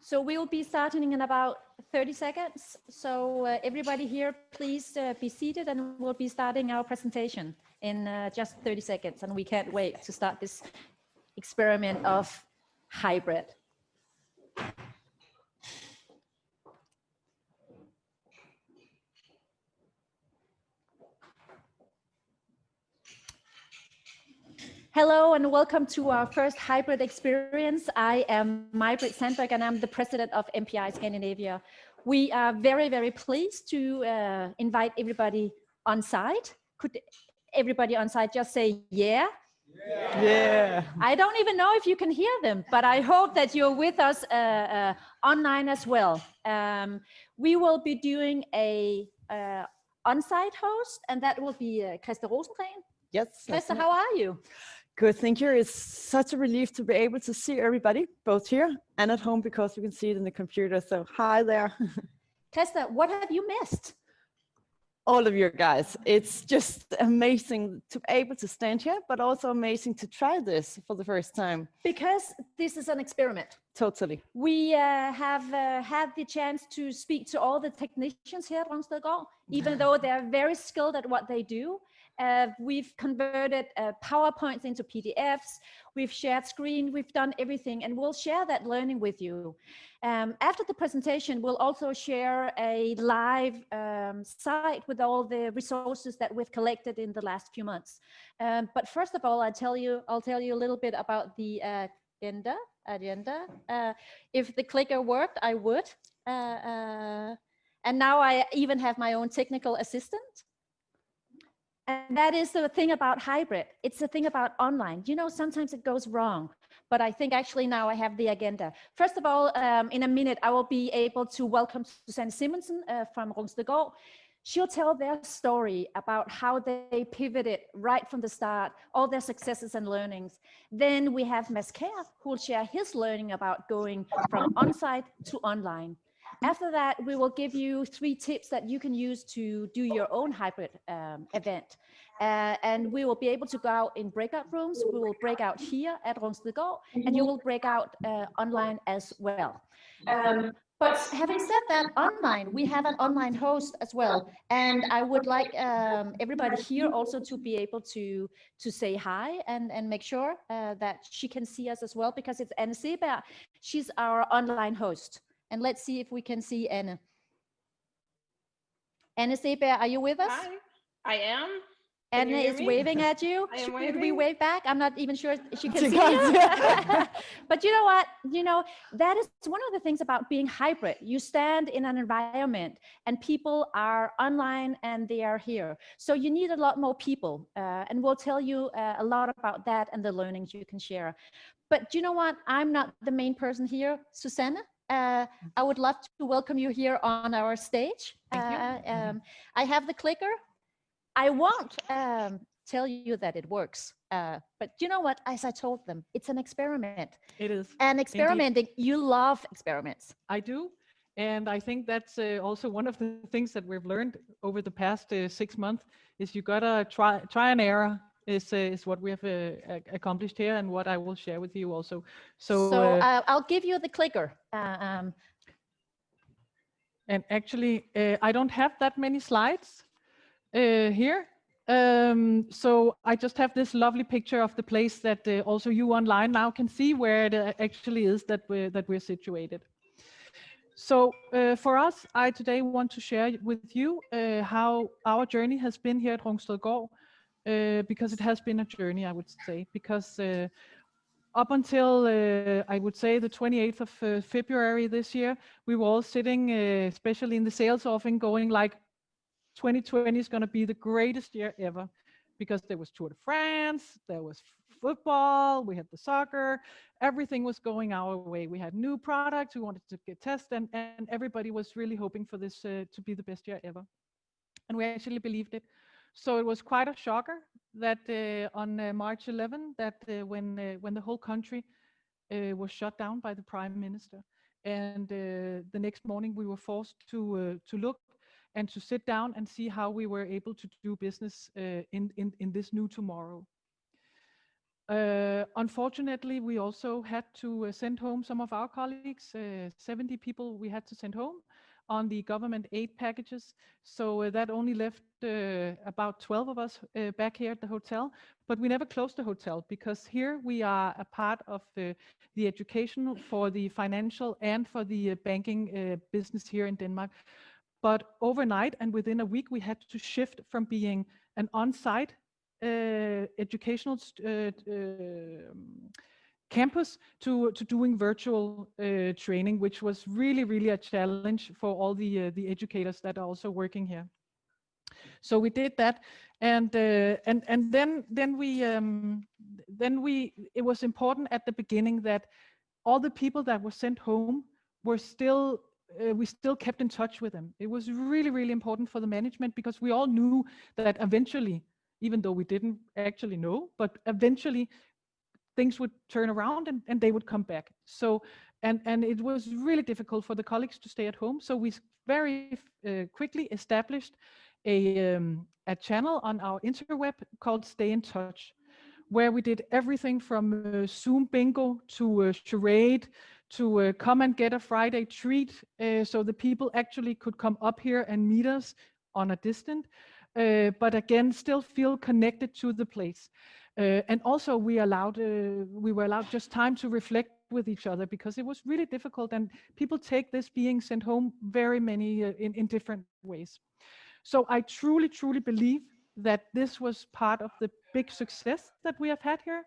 So we will be starting in about 30 seconds. So everybody here, please be seated, and we'll be starting our presentation in just 30 seconds. And we can't wait to start this experiment of hybrid. Hello and welcome to our first hybrid experience. I am Maj-Britt Sandberg and I'm the president of MPI Scandinavia. We are very, very pleased to invite everybody on site. Could everybody on site just say yeah? Yeah. I don't even know if you can hear them, but I hope that you're with us online as well. We will be doing a on-site host, and that will be Krista Rosengren. Yes. Krista, how are you? Good, thank you. It's such a relief to be able to see everybody, both here and at home, because you can see it in the computer. So hi there. Krista, what have you missed? All of you guys. It's just amazing to be able to stand here, but also amazing to try this for the first time. Because this is an experiment. Totally. We have had the chance to speak to all the technicians here at Rungstedgaard, even though they're very skilled at what they do. We've converted PowerPoints into PDFs. We've shared screen. We've done everything, and we'll share that learning with you. After the presentation, we'll also share a live site with all the resources that we've collected in the last few months. But first of all, I'll tell you a little bit about the agenda. If the clicker worked, I would. And now I even have my own technical assistant. And that is the thing about hybrid. It's the thing about online. You know, sometimes it goes wrong, but I think actually now I have the agenda. First of all, in a minute, I will be able to welcome Susanne Simonsen from Rungstedgaard. She'll tell their story about how they pivoted right from the start, all their successes and learnings. Then we have Kjer, who will share his learning about going from on-site to online. After that, we will give you 3 tips that you can use to do your own hybrid event. And we will be able to go out in breakout rooms. We will break out here at Rungstedgaard, and you will break out online as well. But having said that, online, we have an online host as well. And I would like everybody here also to be able to say hi and make sure that she can see us as well, because it's Anne Seberg. She's our online host. And let's see if we can see Anne. Anne Seberg, are you with us? Hi, I am. Anne is waving at you. I am Should we waving. wave back? I'm not even sure she can see you. But you know what? You know, that is one of the things about being hybrid. You stand in an environment and people are online and they are here. So you need a lot more people. And we'll tell you a lot about that and the learnings you can share. But you know what? I'm not the main person here. Susanne, I would love to welcome you here on our stage. I have the clicker. I won't tell you that it works, but you know what? As I told them, it's an experiment. It is. And experimenting, you love experiments. I do. And I think that's also one of the things that we've learned over the past 6 months is you gotta try and error is what we have accomplished here and what I will share with you also. So I'll give you the clicker. And actually, I don't have that many slides here. So I just have this lovely picture of the place that also you online now can see where it actually is that we're situated. So for us, I today want to share with you how our journey has been here at Rungstedgaard, because it has been a journey, I would say, because up until I would say the 28th of February this year, we were all sitting, especially in the sales offing, going like 2020 is going to be the greatest year ever, because there was Tour de France, there was football, we had the soccer, everything was going our way. We had new products, we wanted to get tested, and everybody was really hoping for this to be the best year ever. And we actually believed it. So it was quite a shocker that on March 11, that when the whole country was shut down by the Prime Minister, and the next morning we were forced to look and to sit down and see how we were able to do business in this new tomorrow. Unfortunately, we also had to send home some of our colleagues, 70 people we had to send home on the government aid packages. So that only left about 12 of us back here at the hotel, but we never closed the hotel because here we are a part of the education for the financial and for the banking business here in Denmark. But overnight and within a week, we had to shift from being an on-site educational campus to doing virtual training, which was really a challenge for all the educators that are also working here. So we did that, and then we it was important at the beginning that all the people that were sent home were still we still kept in touch with them. It was really important for the management because we all knew that eventually, even though we didn't actually know, but eventually things would turn around and they would come back. So, and it was really difficult for the colleagues to stay at home. So we very quickly established a channel on our interweb called Stay in Touch, where we did everything from Zoom bingo to charade to come and get a Friday treat, so the people actually could come up here and meet us on a distance, but again still feel connected to the place. And also we were allowed just time to reflect with each other because it was really difficult, and people take this being sent home very many in different ways. So I truly believe that this was part of the big success that we have had here,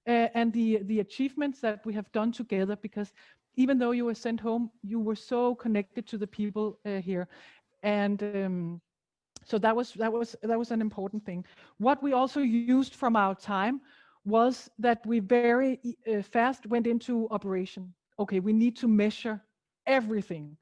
and the achievements that we have done together, because even though you were sent home, you were so connected to the people here. And so that was an important thing. What we also used from our time was that we very fast went into operation. Okay, we need to measure everything.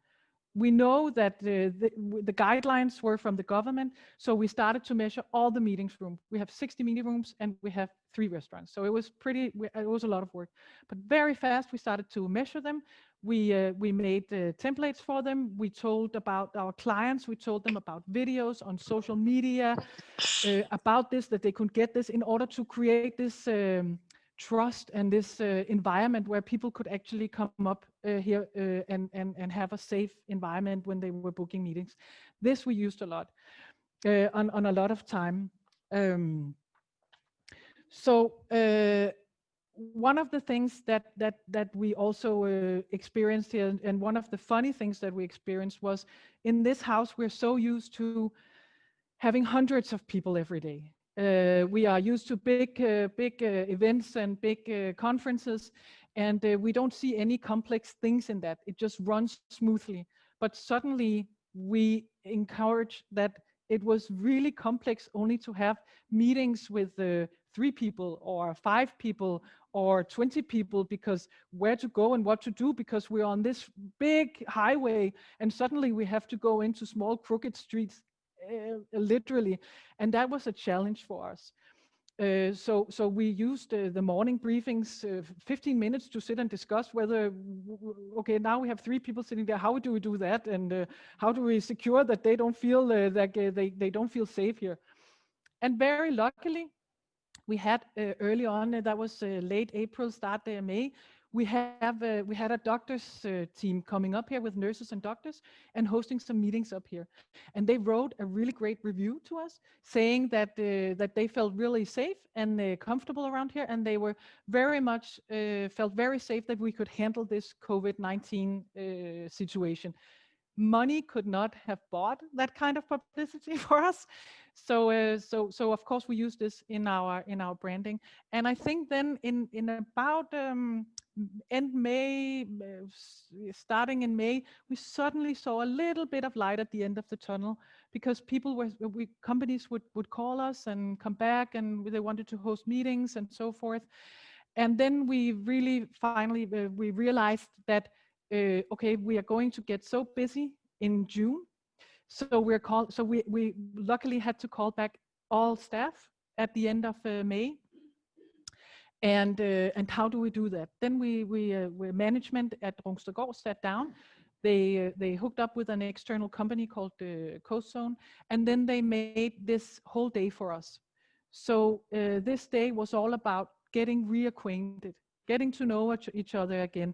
We know that the guidelines were from the government, so we started to measure all the meetings rooms. We have 60 meeting rooms and we have 3 restaurants. So it was it was a lot of work, but very fast we started to measure them. We made templates for them. We told about our clients. We told them about videos on social media, about this, that they could get this in order to create this trust and this environment where people could actually come up here and have a safe environment when they were booking meetings. This we used a lot on a lot of time. So one of the things that we also experienced here, and one of the funny things that we experienced, was in this house we're so used to having hundreds of people every day. We are used to big events and big conferences, and we don't see any complex things in that. It just runs smoothly. But suddenly we encourage that it was really complex only to have meetings with 3 people or 5 people or 20 people, because where to go and what to do, because we're on this big highway and suddenly we have to go into small crooked streets, literally, and that was a challenge for us. So we used the morning briefings, 15 minutes to sit and discuss whether, okay, now we have 3 people sitting there, how do we do that, and how do we secure that they don't feel that they don't feel safe here. And very luckily, we had early on, that was late April, start May, we had a doctors team coming up here with nurses and doctors and hosting some meetings up here. And they wrote a really great review to us saying that they felt really safe and comfortable around here, and they were very much felt very safe that we could handle this COVID-19 situation. Money could not have bought that kind of publicity for us. So of course we use this in our branding. And I think then in about end May, starting in May, we suddenly saw a little bit of light at the end of the tunnel, because companies would call us and come back, and they wanted to host meetings and so forth. And then we really finally we realized that okay, we are going to get so busy in June. So we luckily had to call back all staff at the end of May. And how do we do that? Then we management at Rungstedgaard sat down. They hooked up with an external company called Coast Zone, and then they made this whole day for us. So this day was all about getting reacquainted, getting to know each other again,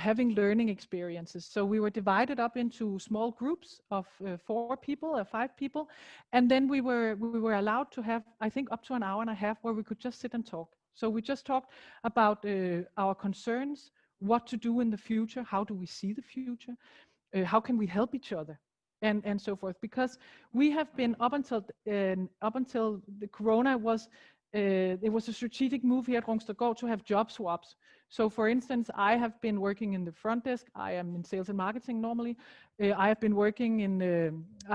having learning experiences. So we were divided up into small groups of 4 people or 5 people, and then we were allowed to have, I think, up to an hour and a half where we could just sit and talk. So we just talked about our concerns, what to do in the future, how do we see the future, how can we help each other, and so forth. Because we have been up until the Corona was. It was a strategic move here at Rungstedgaard to have job swaps. So for instance, I have been working in the front desk. I am in sales and marketing normally. I have been working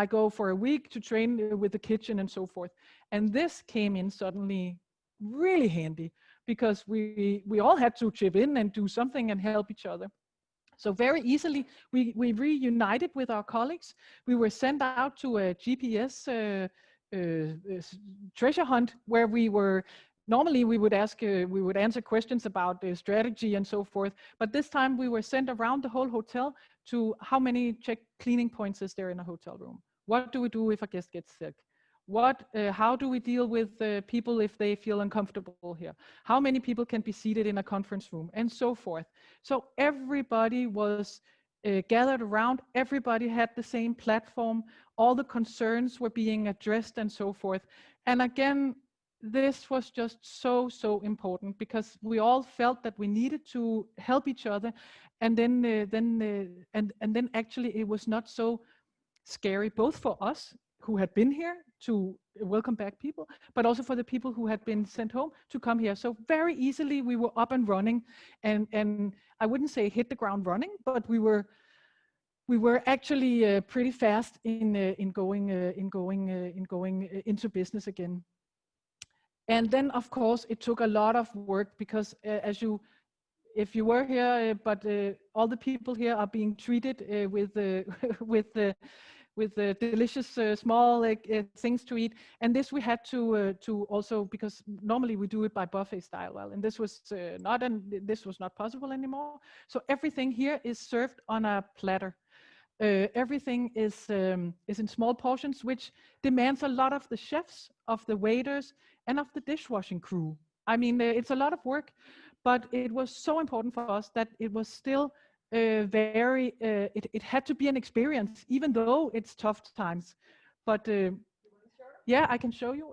I go for a week to train with the kitchen and so forth. And this came in suddenly really handy because we all had to chip in and do something and help each other. So very easily, we reunited with our colleagues. We were sent out to a GPS treasure hunt where normally we would answer questions about the strategy and so forth. But this time we were sent around the whole hotel to how many check cleaning points is there in a hotel room? What do we do if a guest gets sick? How do we deal with people if they feel uncomfortable here? How many people can be seated in a conference room and so forth? So everybody was gathered around, everybody had the same platform, all the concerns were being addressed and so forth. And again, this was just so important because we all felt that we needed to help each other, and then actually it was not so scary, both for us who had been here to welcome back people, but also for the people who had been sent home to come here. So very easily we were up and running, and I wouldn't say hit the ground running, but we were actually pretty fast in going into business again. And then of course it took a lot of work because if you were here, but all the people here are being treated with delicious small things to eat, and this we had to also, because normally we do it by buffet style, well, and this was not possible anymore. So everything here is served on a platter. Everything is in small portions, which demands a lot of the chefs, of the waiters, and of the dishwashing crew. I mean, it's a lot of work, but it was so important for us that it was still it had to be an experience, even though it's tough times. But yeah, I can show you.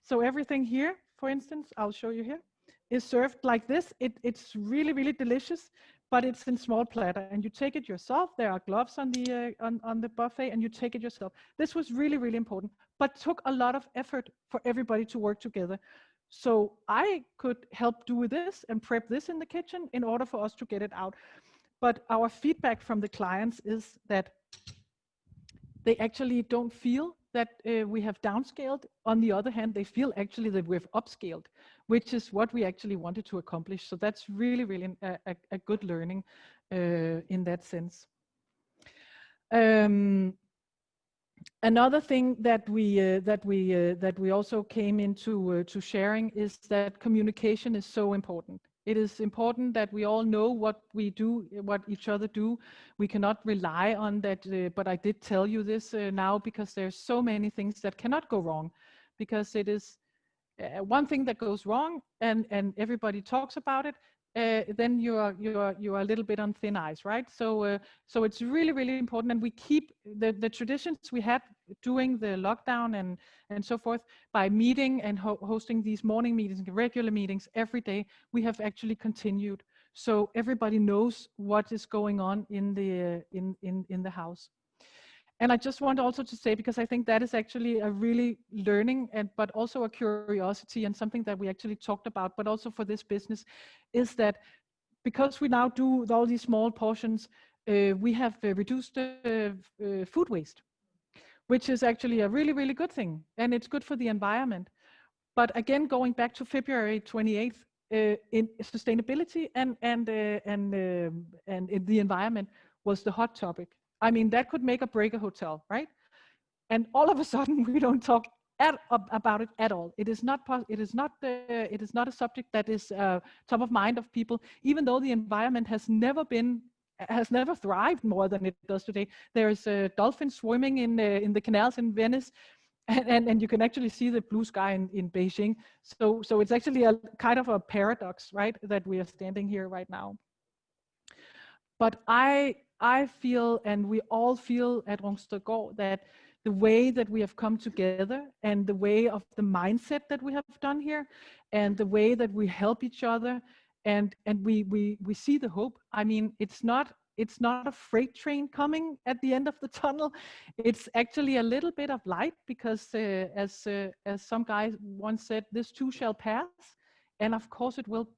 So everything here, for instance, I'll show you here, is served like this. It's really delicious, but it's in small platter, and you take it yourself. There are gloves on the buffet, and you take it yourself. This was really important, but took a lot of effort for everybody to work together. So I could help do this and prep this in the kitchen in order for us to get it out. But our feedback from the clients is that they actually don't feel that we have downscaled. On the other hand, they feel actually that we've upscaled, which is what we actually wanted to accomplish. So that's really a good learning in that sense. Another thing that we also came into to sharing is that communication is so important. It is important that we all know what we do, what each other do. We cannot rely on that, but I did tell you this now because there's so many things that cannot go wrong, because it is one thing that goes wrong and everybody talks about it, then you are a little bit on thin ice, right? So so it's really important, and we keep the traditions we had during the lockdown and so forth by meeting and hosting these morning meetings, regular meetings every day. We have actually continued, so everybody knows what is going on in the house. And I just want also to say, because I think that is actually a really learning, but also a curiosity and something that we actually talked about, but also for this business, is that because we now do all these small portions, we have reduced food waste, which is actually a really good thing, and it's good for the environment. But again, going back to February 28th, in sustainability and in the environment was the hot topic. I mean, that could make or break a hotel, right? And all of a sudden, we don't talk about it at all. It is not a subject that is top of mind of people, even though the environment has never thrived more than it does today. There's dolphins swimming in the canals in Venice, and you can actually see the blue sky in Beijing. So it's actually a kind of a paradox, right? That we are standing here right now. But I feel, and we all feel at Rungstedgaard, that the way that we have come together and the way of the mindset that we have done here and the way that we help each other and we see the hope. I mean, it's not a freight train coming at the end of the tunnel. It's actually a little bit of light because as some guy once said, this too shall pass, and of course it will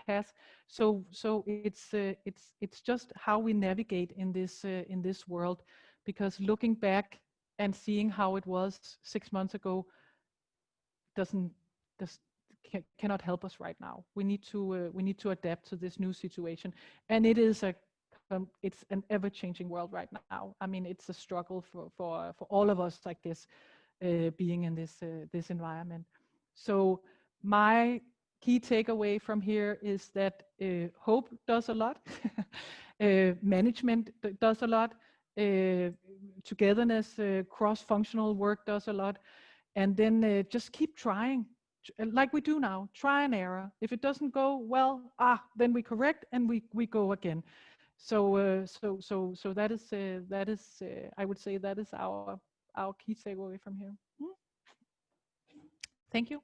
pass. So it's just how we navigate in this world, because looking back and seeing how it was 6 months ago cannot help us right now. We need to adapt to this new situation, and it is it's an ever-changing world right now. I mean, it's a struggle for all of us like this, being in this environment. So my key takeaway from here is that hope does a lot, management does a lot, togetherness, cross-functional work does a lot, and then just keep trying, like we do now. Try and error. If it doesn't go well, then we correct and we go again. So that is I would say that is our key takeaway from here. Thank you.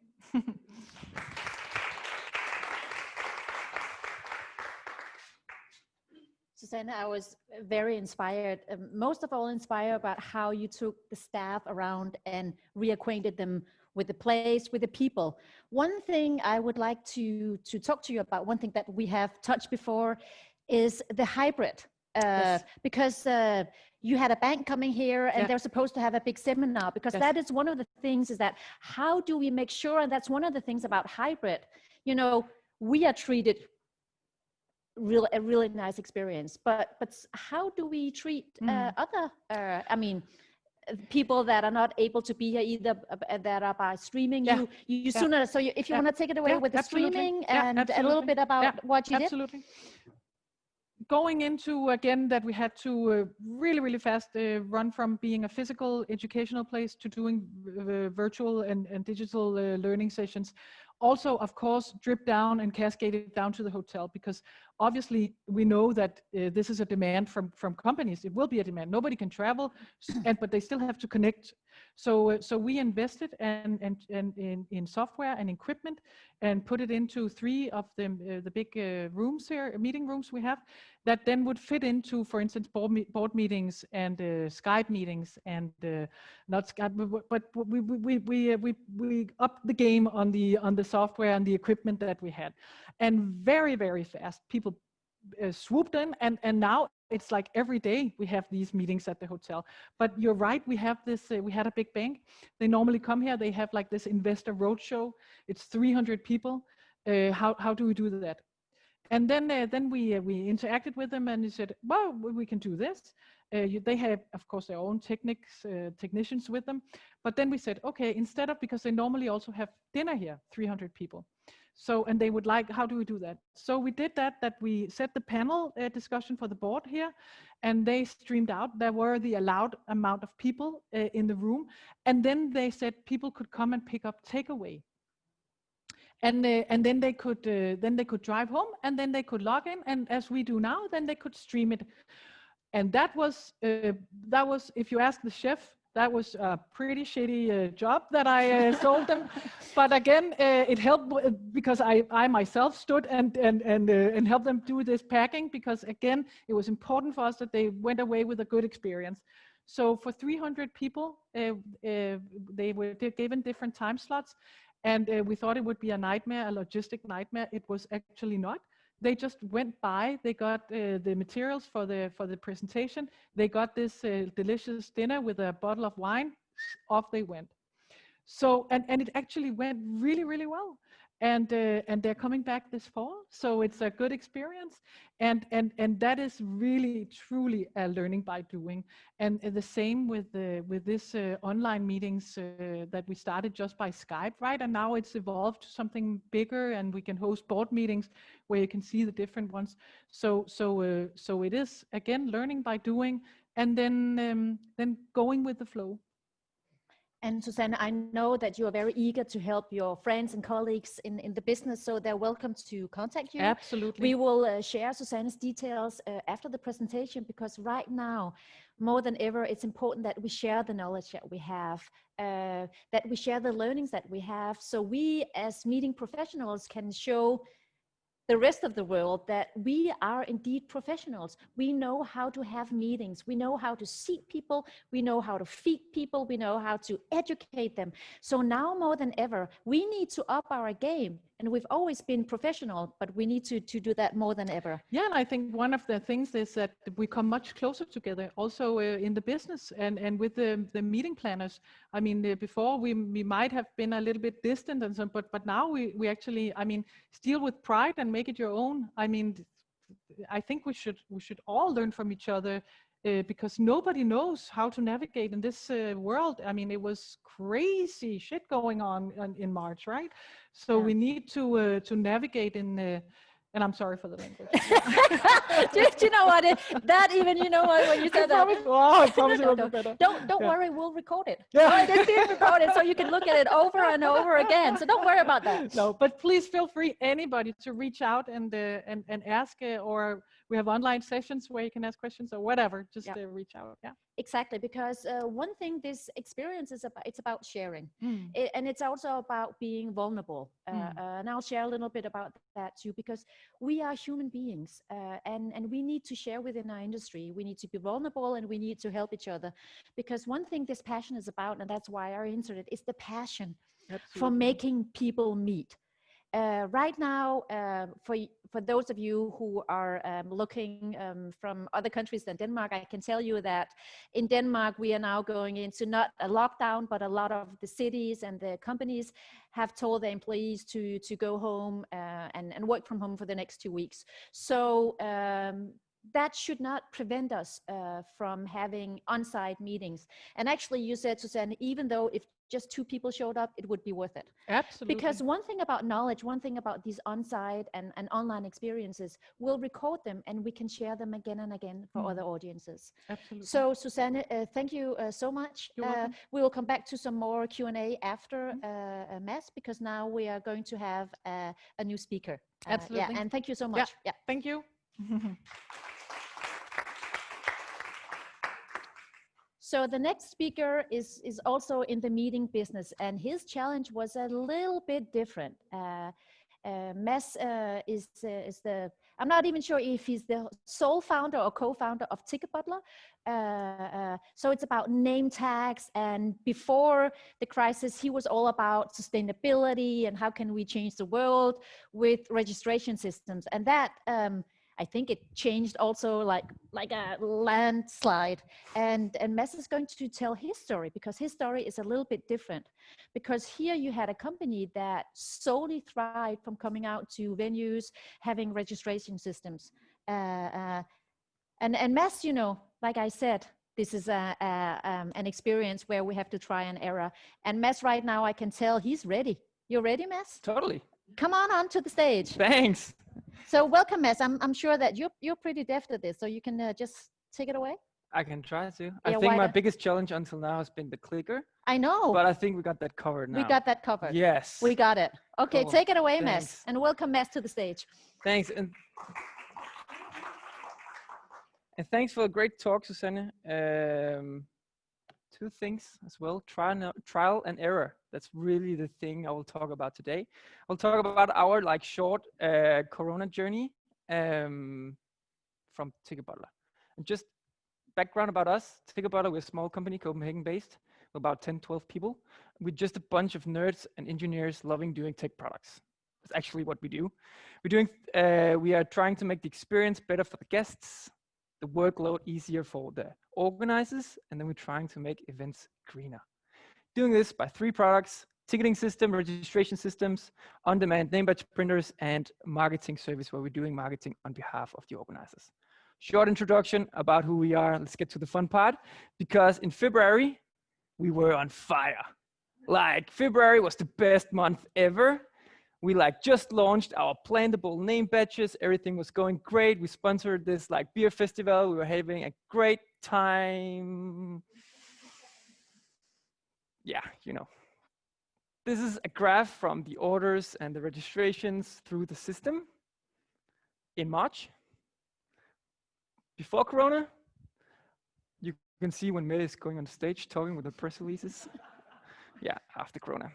Susanne, I was very inspired, most of all inspired about how you took the staff around and reacquainted them with the place, with the people. One thing I would like to talk to you about, one thing that we have touched before, is the hybrid. Yes. Because you had a bank coming here and they're supposed to have a big seminar, because that is one of the things, is that how do we make sure, and that's one of the things about hybrid, you know, we are treated a really nice experience, but how do we treat other I mean, people that are not able to be here either, that are by streaming? You sooner, so if you want to take it away with the streaming and a little bit about what you did. Going into, again, that we had to really fast run from being a physical educational place to doing virtual and digital learning sessions. Also, of course, drip down and cascade it down to the hotel, because obviously we know that this is a demand from companies. It will be a demand. Nobody can travel, but they still have to connect. So we invested in software and equipment and put it into 3 of the big rooms here, meeting rooms we have, that then would fit into, for instance, board meetings and Skype meetings, and not Skype, but we upped the game on the software and the equipment that we had, and very fast people swooped in, and now it's like every day we have these meetings at the hotel. But you're right, we have this, we had a big bank. They normally come here, they have like this investor roadshow. It's 300 people. How do we do that? And then we interacted with them, and they said, well, we can do this. They have, of course, their own technicians with them. But then we said, okay, instead of, because they normally also have dinner here, 300 people. So, and they would like, how do we do that? So we did that we set the panel discussion for the board here, and they streamed out. There were the allowed amount of people in the room. And then they said people could come and pick up takeaway. And then they could drive home, and then they could log in, and as we do now, then they could stream it. And that was, if you ask the chef, that was a pretty shitty job that I sold them. But again, it helped because I myself stood and helped them do this packing, because again, it was important for us that they went away with a good experience. So for 300 people, they were given different time slots. And we thought it would be a nightmare, a logistic nightmare. It was actually not. They just went by. They got the materials for the presentation. They got this delicious dinner with a bottle of wine. Off they went. So and it actually went really well. And they're coming back this fall. So it's a good experience. And that is really truly a learning by doing. And the same with this online meetings that we started just by Skype, right? And now it's evolved to something bigger, and we can host board meetings where you can see the different ones. So it is, again, learning by doing, and then going with the flow. And Susanne, I know that you are very eager to help your friends and colleagues in the business, so they're welcome to contact you. Absolutely. We will share Susanne's details after the presentation, because right now, more than ever, it's important that we share the knowledge that we have, that we share the learnings that we have, so we as meeting professionals can show the rest of the world that we are indeed professionals. We know how to have meetings. We know how to seat people. We know how to feed people. We know how to educate them. So now more than ever, we need to up our game. And we've always been professional, but we need to do that more than ever. Yeah, and I think one of the things is that we come much closer together also in the business and with the meeting planners. I mean, before we might have been a little bit distant and so, but now we actually, I mean, steal with pride and make it your own. I mean, I think we should all learn from each other because nobody knows how to navigate in this world. I mean, it was crazy shit going on in March, right? So we need to navigate in. And I'm sorry for the language. Do you know what? That even, you know what, when you said that. I promise it will be better. Don't worry, we'll record it. Yeah. It's being recorded, so you can look at it over and over again. So don't worry about that. No, but please feel free, anybody, to reach out and ask, or we have online sessions where you can ask questions or whatever. Just reach out. Yeah. Exactly, because one thing this experience is about, it's about sharing, and it's also about being vulnerable. And I'll share a little bit about that too, because we are human beings, and we need to share within our industry. We need to be vulnerable, and we need to help each other, because one thing this passion is about, and that's why I entered it, is the passion for making people meet. Right now, for those of you who are looking from other countries than Denmark, I can tell you that in Denmark, we are now going into not a lockdown, but a lot of the cities and the companies have told their employees to go home and work from home for the next 2 weeks. So that should not prevent us from having on-site meetings. And actually, you said, Susanne, even though if just 2 people showed up, it would be worth it. Absolutely. Because one thing about knowledge, one thing about these on-site and online experiences, we'll record them and we can share them again and again for other audiences. Absolutely. So Susanne, thank you so much. You're welcome. We will come back to some more Q&A after Mads, because now we are going to have a new speaker. Absolutely. Yeah, and thank you so much. Yeah. Thank you. So the next speaker is also in the meeting business, and his challenge was a little bit different. Mads is the, I'm not even sure if he's the sole founder or co-founder of Ticketbutler. So it's about name tags, and before the crisis, he was all about sustainability and how can we change the world with registration systems. And that, I think it changed also like a landslide. And Mads is going to tell his story, because his story is a little bit different. Because here you had a company that solely thrived from coming out to venues, having registration systems. And Mads, you know, like I said, this is an experience where we have to try and error. And Mads right now, I can tell he's ready. You're ready, Mads? Totally. Come on to the stage. Thanks. So welcome, Mads. I'm sure that you're pretty deft at this, so you can just take it away. I can try to. I think my biggest challenge until now has been the clicker. I know. But I think we got that covered now. We got that covered. Yes. We got it. Okay, Cool. take it away, Thanks. Mads. And welcome Mads to the stage. Thanks. And thanks for a great talk, Susanne. 2 things as well, trial and error. That's really the thing I will talk about today. I'll talk about our short Corona journey from Ticketbutler. And just background about us, Ticketbutler, we're a small company, Copenhagen based, about 10, 12 people. We're just a bunch of nerds and engineers loving doing tech products. That's actually what we do. We are trying to make the experience better for the guests, the workload easier for the organizers, and then we're trying to make events greener. Doing this by 3 products: ticketing system, registration systems, on-demand name badge printers, and marketing service, where we're doing marketing on behalf of the organizers. Short introduction about who we are. Let's get to the fun part, because in February, we were on fire. February was the best month ever. We just launched our plantable name badges. Everything was going great. We sponsored this beer festival. We were having a great time. yeah, you know. This is a graph from the orders and the registrations through the system in March. Before Corona, you can see when Mette is going on stage talking with the press releases. Yeah, after Corona.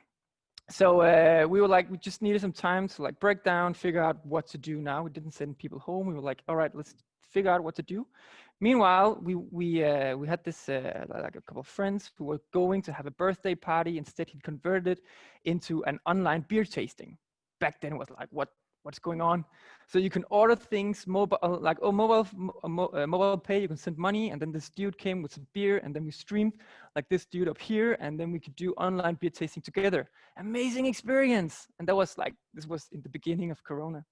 So we were like, we just needed some time to like break down, figure out what to do now. We didn't send people home. We were like, all right, let's figure out what to do. Meanwhile, we had this like a couple of friends who were going to have a birthday party. Instead, he converted it into an online beer tasting. Back then, it was like, what's going on? So you can order things mobile, like mobile pay. You can send money, and then this dude came with some beer, and then we streamed like this dude up here, and then we could do online beer tasting together. Amazing experience. And that was like, this was in the beginning of Corona.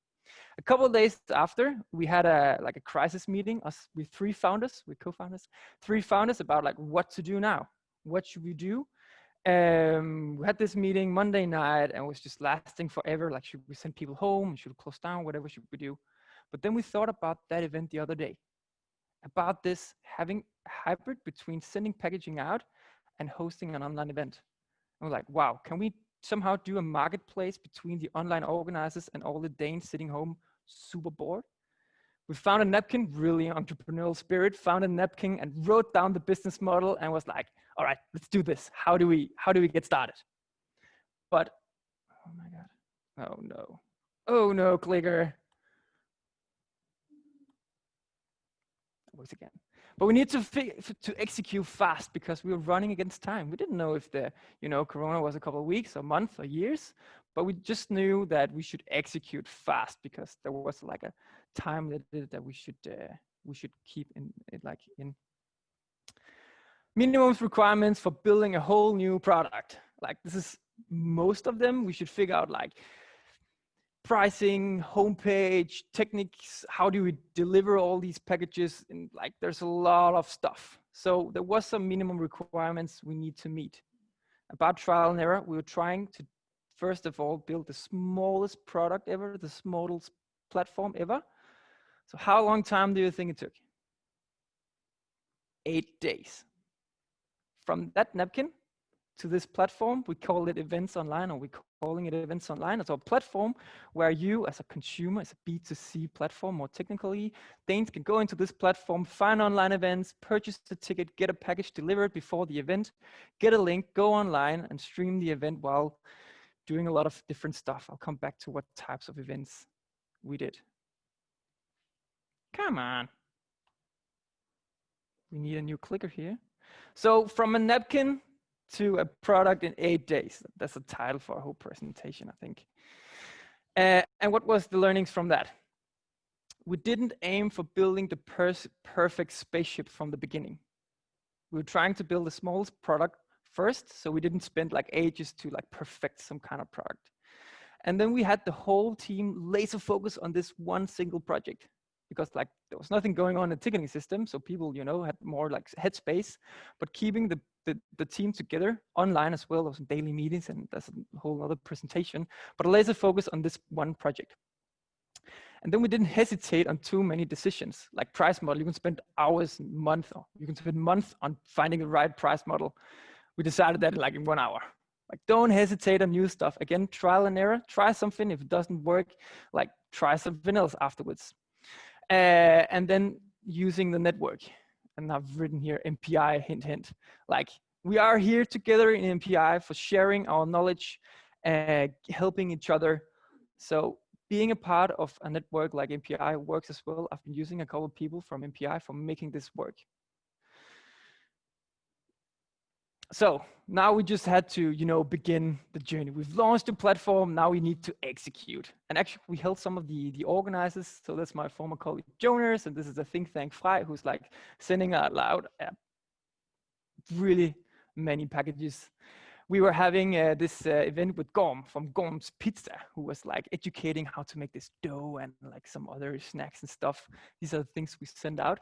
A couple of days after, we had a crisis meeting, us with three co-founders, three founders about like what to do now. What should we do? We had this meeting Monday night and it was just lasting forever. Like, should we send people home? Should we close down? Whatever should we do? But then we thought about that event the other day, about this having a hybrid between sending packaging out and hosting an online event. And we're like, wow, can we somehow do a marketplace between the online organizers and all the Danes sitting home super bored? We found a napkin, really entrepreneurial spirit, found a napkin and wrote down the business model and was like, all right, let's do this. How do we get started? But, oh my God, oh no, clicker. Works again. But we need to execute fast because we were running against time. We didn't know if the Corona was a couple of weeks, a month, or years, but we just knew that we should execute fast because there was like a time that we should keep in minimum requirements for building a whole new product. Like, this is most of them. We should figure out like pricing, homepage, techniques, how do we deliver all these packages, and like there's a lot of stuff. So there was some minimum requirements we need to meet. About trial and error, we were trying to first of all build the smallest product ever, the smallest platform ever. So how long time do you think it took? 8 days. From that napkin to this platform, we call it Events Online, or we're calling it Events Online. It's a platform where you, as a consumer, as a B2C platform, more technically, Danes can go into this platform, find online events, purchase the ticket, get a package delivered before the event, get a link, go online and stream the event while doing a lot of different stuff. I'll come back to what types of events we did. Come on. We need a new clicker here. So from a napkin to a product in 8 days. That's the title for our whole presentation, I think. And what was the learnings from that? We didn't aim for building the perfect spaceship from the beginning. We were trying to build the smallest product first, so we didn't spend like ages to like perfect some kind of product. And then we had the whole team laser focus on this one single project, because like there was nothing going on in the ticketing system, so people, had more like headspace. But keeping the team together online as well, as daily meetings, and that's a whole other presentation. But a laser focus on this one project. And then we didn't hesitate on too many decisions, like price model. You can spend hours, months, or you can spend months on finding the right price model. We decided that in 1 hour. Like, don't hesitate on new stuff. Again, trial and error. Try something. If it doesn't work, like try something else afterwards. And then using the network. And I've written here MPI, hint, hint. Like, we are here together in MPI for sharing our knowledge, helping each other. So being a part of a network like MPI works as well. I've been using a couple of people from MPI for making this work. So now we just had to, begin the journey. We've launched a platform. Now we need to execute. And actually, we helped some of the organizers. So that's my former colleague Jonas, and this is the think tank Fry, who's like sending out loud really many packages. We were having this event with Gorm from Gorm's Pizza, who was like educating how to make this dough and like some other snacks and stuff. These are the things we send out.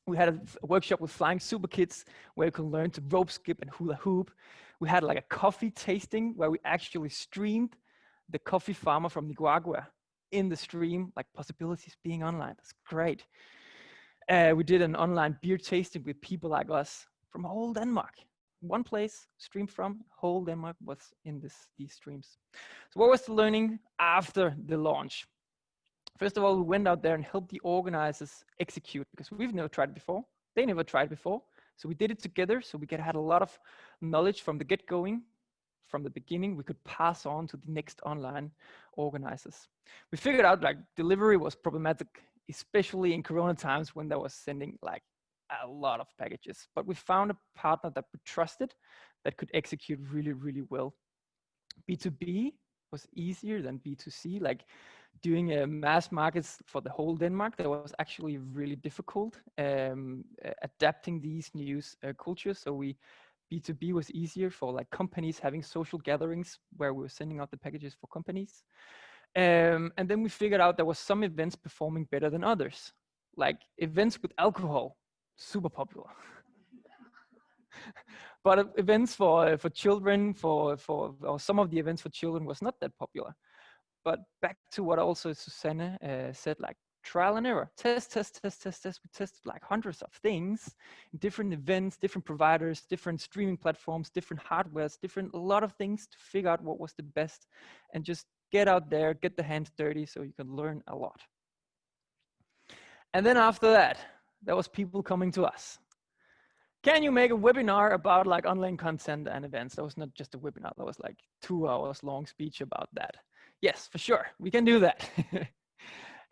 We had a workshop with Flying Super Kids where you can learn to rope skip and hula hoop. We had like a coffee tasting where we actually streamed the coffee farmer from Nicaragua in the stream, like possibilities being online. That's great. We did an online beer tasting with people like us from whole Denmark. one place, stream from, whole Denmark was in these streams. So what was the learning after the launch? First of all, we went out there and helped the organizers execute, because we've never tried it before. They never tried before. So we did it together, so we had a lot of knowledge from the get-going. From the beginning, we could pass on to the next online organizers. We figured out like delivery was problematic, especially in Corona times when they was sending like a lot of packages. But we found a partner that we trusted that could execute really, really well. B2B was easier than B2C. Like doing mass markets for the whole Denmark, that was actually really difficult, adapting these new cultures. So B2B was easier for like companies having social gatherings where we were sending out the packages for companies. And then we figured out there was some events performing better than others. Like events with alcohol, super popular. But events for children, or some of the events for children was not that popular. But back to what also Susanne said, like trial and error, test. We tested like hundreds of things, different events, different providers, different streaming platforms, different hardwares, a lot of things to figure out what was the best, and just get out there, get the hands dirty so you can learn a lot. And then after that, there was people coming to us. Can you make a webinar about like online content and events? That was not just a webinar, that was like 2 hours long speech about that. Yes, for sure, we can do that.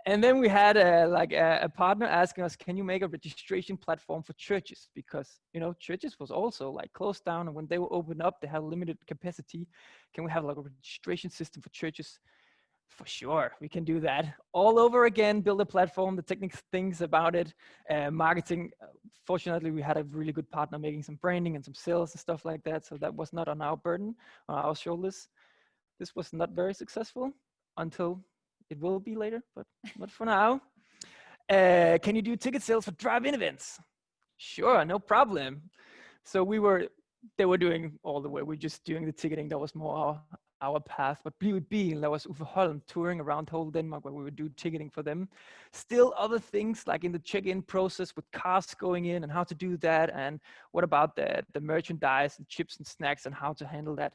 And then we had a partner asking us, can you make a registration platform for churches? Because, you know, churches was also like closed down, and when they were opened up, they had limited capacity. Can we have like a registration system for churches? For sure, we can do that. All over again, build a platform, the technical things about it, marketing. Fortunately, we had a really good partner making some branding and some sales and stuff like that. So that was not on our burden, on our shoulders. This was not very successful until it will be later, but not for now. Can you do ticket sales for drive-in events? Sure, no problem. So they were doing all the way. We're just doing the ticketing. That was more our path. But BWB, that was Uffe Holm touring around whole Denmark where we would do ticketing for them. Still other things like in the check-in process with cars going in and how to do that. And what about the merchandise and chips and snacks and how to handle that.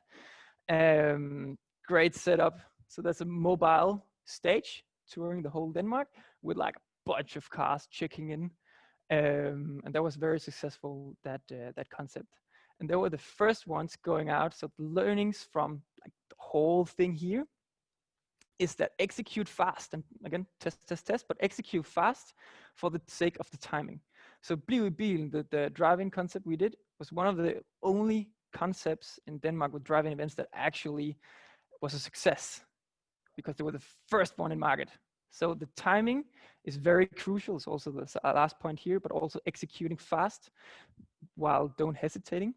Great setup. So that's a mobile stage touring the whole Denmark with like a bunch of cars checking in. And that was very successful, that concept. And they were the first ones going out. So the learnings from like the whole thing here is that execute fast. And again, test, but execute fast for the sake of the timing. So BWB, the driving concept we did, was one of the only concepts in Denmark with driving events that actually was a success, because they were the first one in market. So the timing is very crucial. It's also the last point here, but also executing fast while don't hesitating.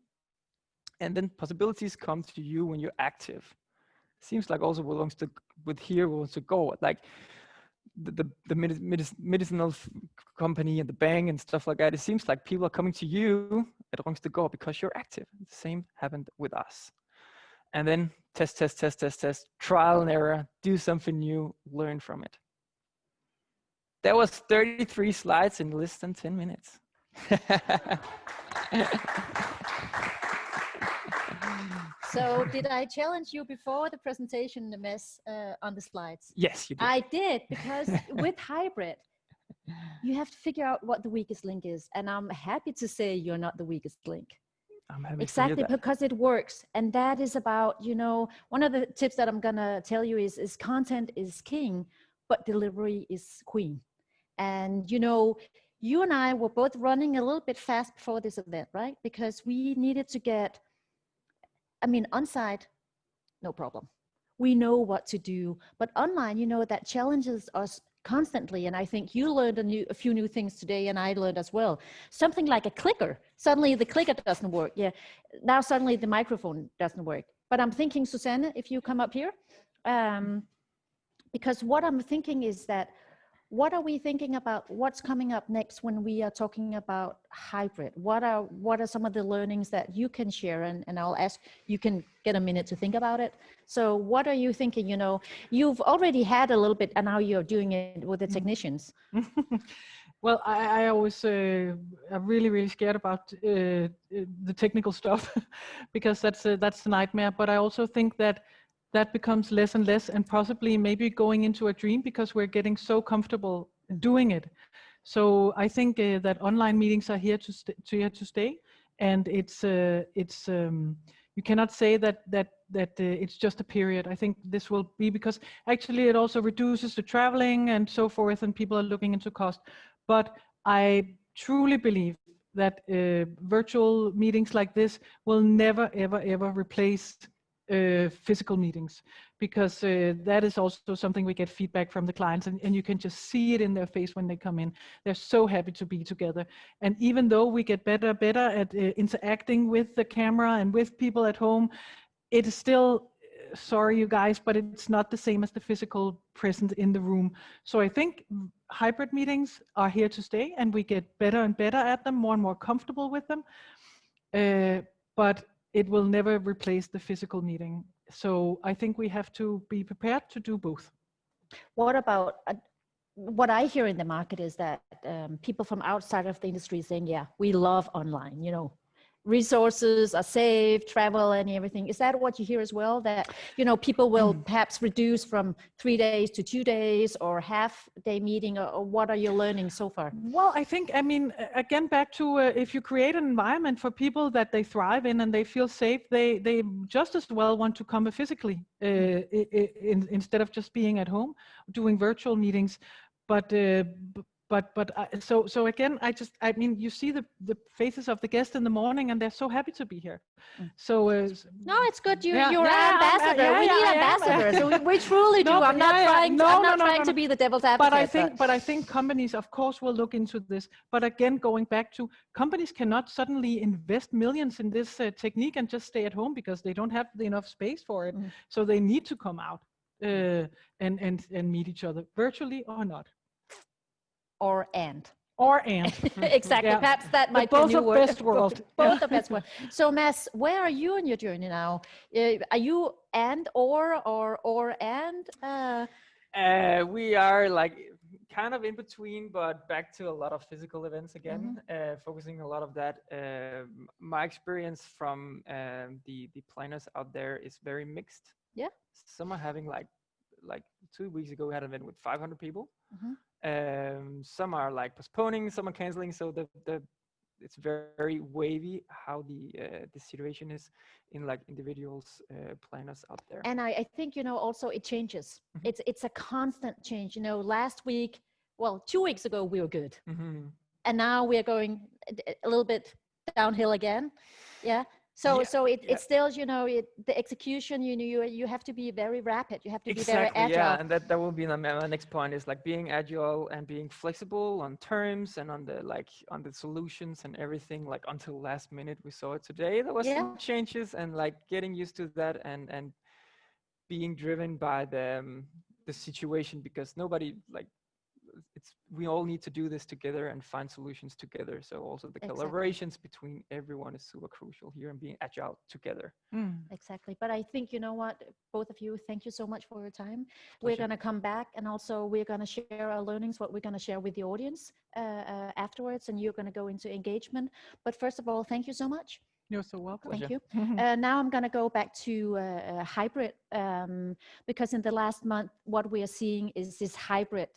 And then possibilities come to you when you're active. Seems like also belongs to with here wants to go like the medicinal company and the bank and stuff like that. It seems like people are coming to you at Rungstedgaard because you're active. The same happened with us. And then test, trial and error, do something new, learn from it. That was 33 slides in less than 10 minutes. So did I challenge you before the presentation, the mess on the slides? Yes, you did. I did, because with hybrid, you have to figure out what the weakest link is. And I'm happy to say you're not the weakest link. I'm happy Exactly, to hear that. because it works. And that is about, you know, one of the tips that I'm going to tell you is content is king, but delivery is queen. And, you know, you and I were both running a little bit fast before this event, right? Because we needed to get, I mean, on-site, no problem. We know what to do, but online, you know, that challenges us constantly. And I think you learned a few new things today, and I learned as well. Something like a clicker. Suddenly the clicker doesn't work. Yeah. Now suddenly the microphone doesn't work. But I'm thinking, Susanne, if you come up here, because what I'm thinking is that, what are we thinking about what's coming up next when we are talking about hybrid? What are some of the learnings that you can share? And I'll ask, you can get a minute to think about it. So what are you thinking? You know, you've already had a little bit, and now you're doing it with the technicians. Well, I always am really, really scared about the technical stuff because that's the nightmare. But I also think that that becomes less and less, and possibly maybe going into a dream because we're getting so comfortable doing it. So I think that online meetings are here to stay, and it's you cannot say that it's just a period. I think this will be, because actually it also reduces the traveling and so forth, and people are looking into cost. But I truly believe that virtual meetings like this will never, ever, ever replace physical meetings, because that is also something we get feedback from the clients, and you can just see it in their face when they come in. They're so happy to be together. And even though we get better at interacting with the camera and with people at home, it is still, sorry you guys, but it's not the same as the physical presence in the room. So I think hybrid meetings are here to stay, and we get better and better at them, more and more comfortable with them. But it will never replace the physical meeting. So I think we have to be prepared to do both. What about, what I hear in the market is that people from outside of the industry saying, yeah, we love online, you know, resources are saved, travel and everything. Is that what you hear as well? That, you know, people will perhaps reduce from 3 days to 2 days or half-day meeting, or what are you learning so far? Well, I think, I mean, again, back to if you create an environment for people that they thrive in and they feel safe, they just as well want to come physically instead of just being at home doing virtual meetings. So again, I mean, you see the faces of the guests in the morning, and they're so happy to be here. So no, it's good. You're an ambassador. We need ambassadors. So we truly do. I'm not trying to be the devil's advocate. But I think companies, of course, will look into this. But again, going back to, companies cannot suddenly invest millions in this technique and just stay at home because they don't have enough space for it. So they need to come out and meet each other, virtually or not. Or and. Exactly. Yeah. Perhaps that might be a new word. Best world. Both the best world. So Mads, where are you in your journey now? Are you and or and? We are like kind of in between, but back to a lot of physical events again, focusing a lot of that. My experience from the planners out there is very mixed. Yeah. Some are having like 2 weeks ago we had an event with 500 people. Some are like postponing, some are canceling. So it's very wavy how the situation is in like individuals planners out there. And I think, you know, also it changes. It's a constant change. You know, last week, well, 2 weeks ago we were good, and now we are going a little bit downhill again. Yeah. So it's still, you know, the execution, you have to be very rapid. You have to be very agile. Yeah, and that will be my next point, is like being agile and being flexible on terms and on the solutions and everything. Like until last minute, we saw it today. There was some changes, and like getting used to that and being driven by the situation, because nobody like. We all need to do this together and find solutions together. So also the collaborations between everyone is super crucial here, and being agile together. Exactly. But I think, you know what, both of you, thank you so much for your time. We're going to come back, and also we're going to share our learnings, what we're going to share with the audience afterwards, and you're going to go into engagement. But first of all, thank you so much. You're so welcome. Thank you. Now I'm going to go back to hybrid, because in the last month, what we are seeing is this hybrid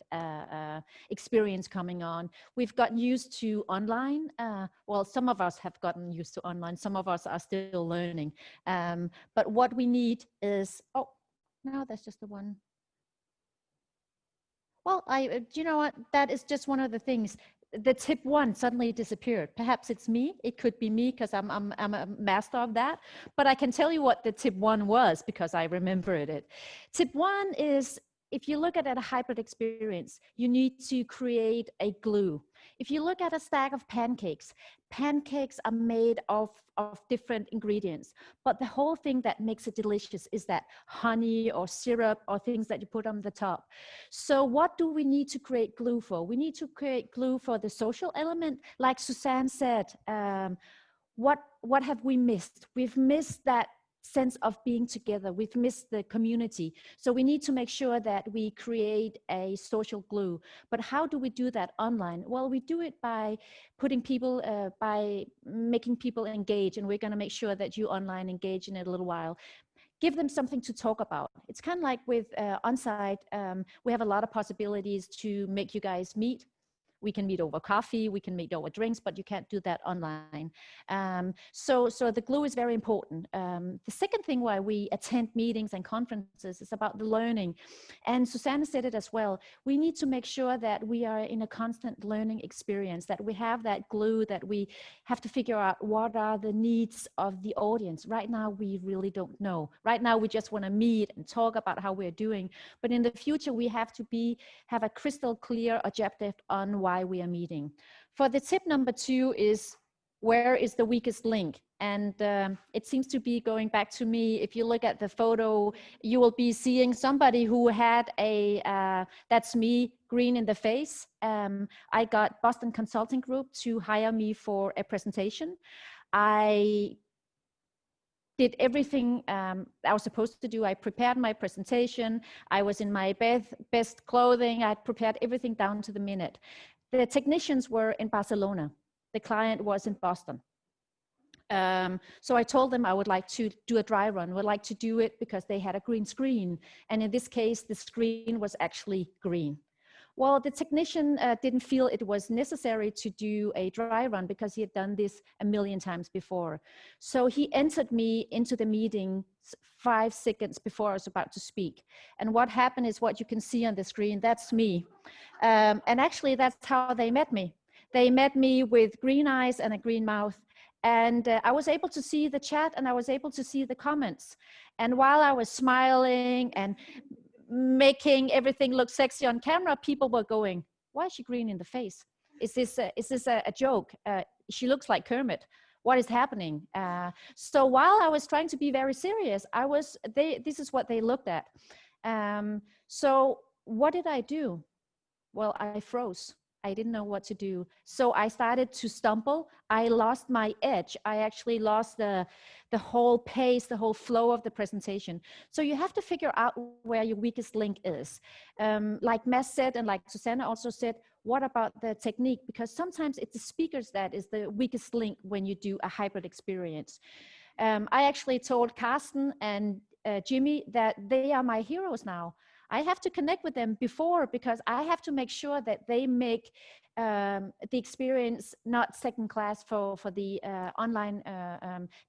experience coming on. We've gotten used to online. Well, some of us have gotten used to online. Some of us are still learning. But what we need is, oh, no, that's just the one. Well, do you know what? That is just one of the things. The tip 1 suddenly disappeared. Perhaps it's me. It could be me, because I'm a master of that. But I can tell you what the tip 1 was, because I remembered it. Tip 1 is, if you look at a hybrid experience, you need to create a glue. If you look at a stack of pancakes are made of different ingredients, but the whole thing that makes it delicious is that honey or syrup or things that you put on the top. So what do we need to create glue for? We need to create glue for the social element. Like Susanne said, what have we missed? We've missed that sense of being together. We've missed the community. So we need to make sure that we create a social glue. But how do we do that online? Well, we do it by putting people, by making people engage. And we're going to make sure that you online engage in it a little while. Give them something to talk about. It's kind of like with on-site, we have a lot of possibilities to make you guys meet. We can meet over coffee, we can meet over drinks, but you can't do that online. So the glue is very important. The second thing why we attend meetings and conferences is about the learning. And Susanne said it as well. We need to make sure that we are in a constant learning experience, that we have that glue, that we have to figure out what are the needs of the audience. Right now, we really don't know. Right now, we just want to meet and talk about how we're doing. But in the future, we have to have a crystal clear objective on why we are meeting. For the tip number 2 is, where is the weakest link? And it seems to be going back to me. If you look at the photo, you will be seeing somebody who had a, that's me, green in the face. I got Boston Consulting Group to hire me for a presentation. I did everything I was supposed to do. I prepared my presentation. I was in my best clothing. I prepared everything down to the minute. The technicians were in Barcelona. The client was in Boston. So I told them I would like to do a dry run, would like to do it because they had a green screen. And in this case, the screen was actually green. Well, the technician didn't feel it was necessary to do a dry run because he had done this a million times before. So he entered me into the meeting 5 seconds before I was about to speak. And what happened is what you can see on the screen, that's me. And actually that's how they met me. They met me with green eyes and a green mouth. And I was able to see the chat and I was able to see the comments. And while I was smiling and making everything look sexy on camera, people were going, why is she green in the face? Is this a joke? She looks like Kermit. What is happening? So while I was trying to be very serious, this is what they looked at. So what did I do? Well, I froze. I didn't know what to do. So I started to stumble. I lost my edge. I actually lost the whole pace, the whole flow of the presentation. So you have to figure out where your weakest link is. Like Mads said, and like Susanne also said, what about the technique? Because sometimes it's the speakers that is the weakest link when you do a hybrid experience. I actually told Carsten and Jimmy that they are my heroes now. I have to connect with them before because I have to make sure that they make the experience not second class for the online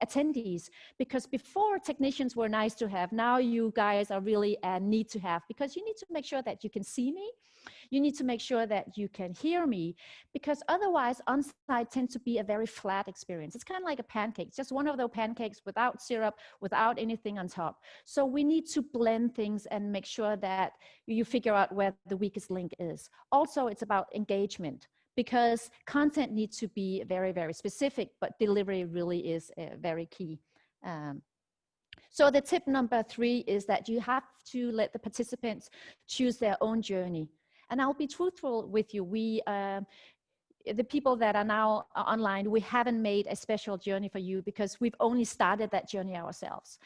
attendees. Because before, technicians were nice to have. Now you guys are really a need to have, because you need to make sure that you can see me. You need to make sure that you can hear me, because otherwise on-site tends to be a very flat experience. It's kind of like a pancake. It's just one of those pancakes without syrup, without anything on top. So we need to blend things and make sure that you figure out where the weakest link is. Also, it's about engagement, because content needs to be very, very specific, but delivery really is very key. So the tip number 3 is that you have to let the participants choose their own journey. And I'll be truthful with you. The people that are now online, we haven't made a special journey for you because we've only started that journey ourselves.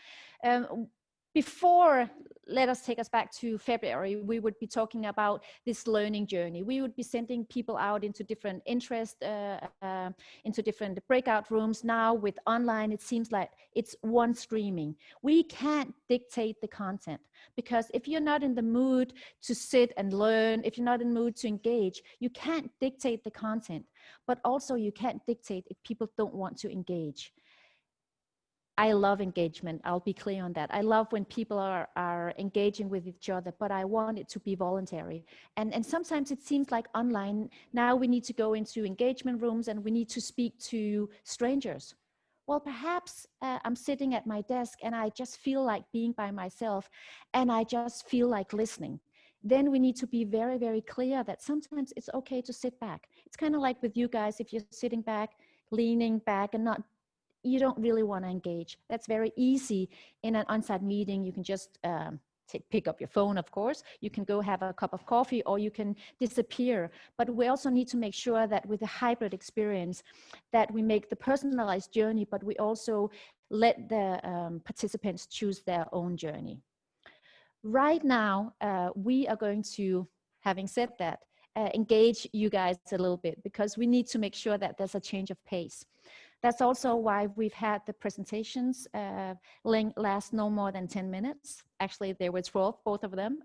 Before, let us take us back to February, we would be talking about this learning journey. We would be sending people out into different interests, into different breakout rooms. Now with online, it seems like it's one streaming. We can't dictate the content, because if you're not in the mood to sit and learn, if you're not in the mood to engage, you can't dictate the content, but also you can't dictate if people don't want to engage. I love engagement. I'll be clear on that. I love when people are engaging with each other, but I want it to be voluntary. And sometimes it seems like online, now we need to go into engagement rooms and we need to speak to strangers. Well, perhaps I'm sitting at my desk and I just feel like being by myself and I just feel like listening. Then we need to be very, very clear that sometimes it's okay to sit back. It's kind of like with you guys, if you're sitting back, leaning back and not, you don't really want to engage. That's very easy in an on-site meeting. You can just pick up your phone, of course. You can go have a cup of coffee, or you can disappear. But we also need to make sure that with the hybrid experience, that we make the personalized journey, but we also let the participants choose their own journey. Right now, we are going to, having said that, engage you guys a little bit, because we need to make sure that there's a change of pace. That's also why we've had the presentations last no more than 10 minutes. Actually, they were 12, both of them.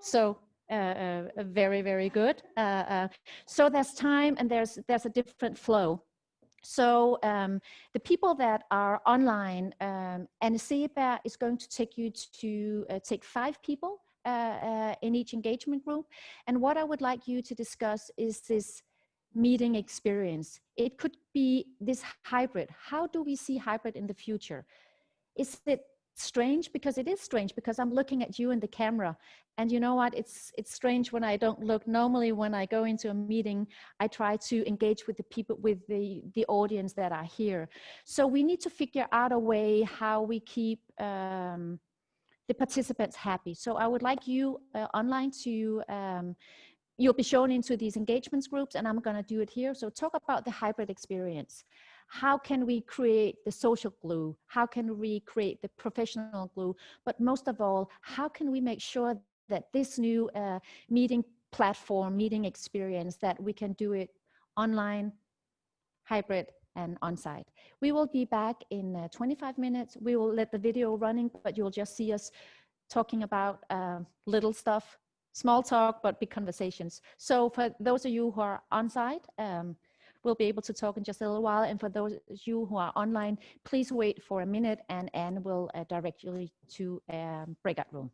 So very, very good. So there's time, and there's a different flow. So the people that are online, Anne Seeberg is going to take you to take 5 people in each engagement group. And what I would like you to discuss is this meeting experience. It could be this hybrid. How do we see hybrid in the future? Is it strange? Because it is strange, because I'm looking at you in the camera, and you know what, it's strange when I don't look. Normally when I go into a meeting, I try to engage with the people, with the audience that are here. So we need to figure out a way how we keep the participants happy. So I would like you online to you'll be shown into these engagements groups, and I'm going to do it here. So talk about the hybrid experience. How can we create the social glue? How can we create the professional glue? But most of all, how can we make sure that this new meeting platform, meeting experience, that we can do it online, hybrid, and on-site? We will be back in 25 minutes. We will let the video running, but you'll just see us talking about little stuff. Small talk, but big conversations. So for those of you who are on site, we'll be able to talk in just a little while. And for those of you who are online, please wait for a minute, and Anne will direct you to breakout room.